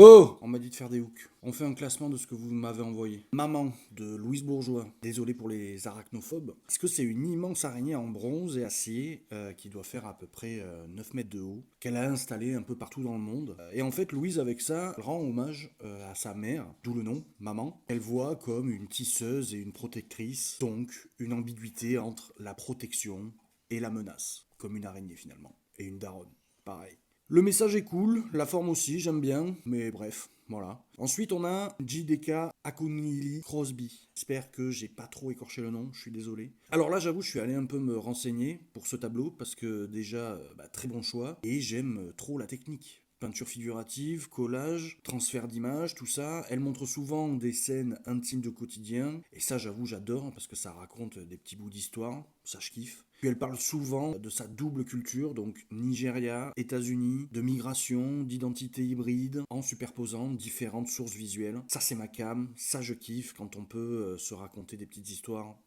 Oh! On m'a dit de faire des hooks. On fait un classement de ce que vous m'avez envoyé. Maman de Louise Bourgeois. Désolé pour les arachnophobes. Parce que c'est une immense araignée en bronze et acier qui doit faire à peu près 9 mètres de haut, qu'elle a installée un peu partout dans le monde. Et en fait, Louise, avec ça, rend hommage à sa mère, d'où le nom, maman. Elle voit comme une tisseuse et une protectrice, donc une ambiguïté entre la protection et la menace. Comme une araignée finalement. Et une daronne. Pareil. Le message est cool, la forme aussi, j'aime bien, mais bref, voilà. Ensuite, on a JDK Akunili Crosby. J'espère que j'ai pas trop écorché le nom, je suis désolé. Alors là, j'avoue, je suis allé un peu me renseigner pour ce tableau, parce que déjà, très bon choix, et j'aime trop la technique. Peinture figurative, collage, transfert d'images, tout ça. Elle montre souvent des scènes intimes de quotidien. Et ça, j'avoue, j'adore parce que ça raconte des petits bouts d'histoire. Ça, je kiffe. Puis elle parle souvent de sa double culture, donc Nigeria, États-Unis, de migration, d'identité hybride, en superposant différentes sources visuelles. Ça, c'est ma cam. Ça, je kiffe quand on peut se raconter des petites histoires.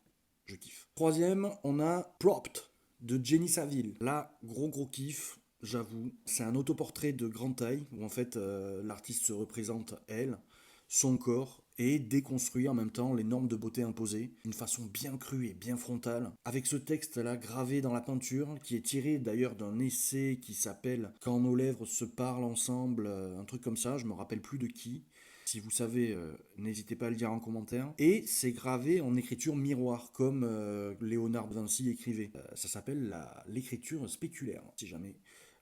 Je kiffe. Troisième, on a Propped de Jenny Saville. Là, gros kiff, j'avoue. C'est un autoportrait de grande taille où en fait l'artiste se représente elle, son corps et déconstruit en même temps les normes de beauté imposées d'une façon bien crue et bien frontale. Avec ce texte là gravé dans la peinture qui est tiré d'ailleurs d'un essai qui s'appelle Quand nos lèvres se parlent ensemble, un truc comme ça, je me rappelle plus de qui. Si vous savez, n'hésitez pas à le dire en commentaire. Et c'est gravé en écriture miroir, comme Léonard de Vinci écrivait. Ça s'appelle l'écriture spéculaire, si jamais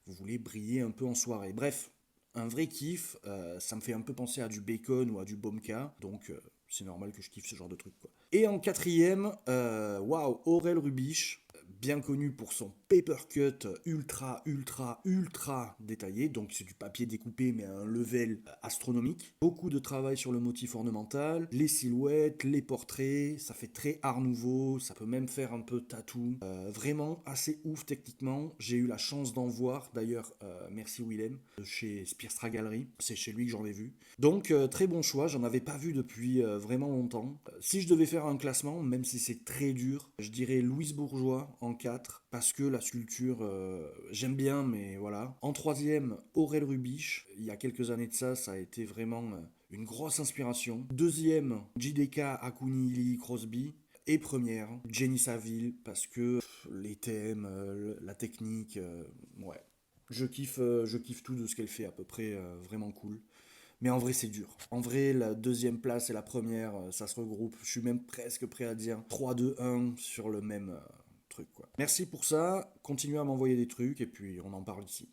vous voulez briller un peu en soirée. Bref, un vrai kiff, ça me fait un peu penser à du Bacon ou à du Bomka, donc c'est normal que je kiffe ce genre de truc, quoi. Et en quatrième, waouh, Aurel Rubisch, bien connu pour son paper cut ultra détaillé, donc c'est du papier découpé mais à un level astronomique. Beaucoup de travail sur le motif ornemental, les silhouettes, les portraits, ça fait très art nouveau, ça peut même faire un peu tatou. Vraiment assez ouf techniquement, j'ai eu la chance d'en voir, d'ailleurs merci Willem, chez Spearstra Gallery, c'est chez lui que j'en ai vu. Donc très bon choix, j'en avais pas vu depuis vraiment longtemps. Si je devais faire un classement, même si c'est très dur, je dirais Louise Bourgeois en 4 parce que la sculpture, j'aime bien, mais voilà. En troisième, Aurel Rubisch. Il y a quelques années de ça, ça a été vraiment une grosse inspiration. Deuxième, JDK Akunili Crosby. Et première, Jenny Saville, parce que les thèmes, la technique, ouais. Je kiffe tout de ce qu'elle fait, à peu près vraiment cool. Mais en vrai, c'est dur. En vrai, la deuxième place et la première, ça se regroupe. Je suis même presque prêt à dire 3, 2, 1 sur le même truc, quoi. Merci pour ça. Continuez à m'envoyer des trucs et puis on en parle ici.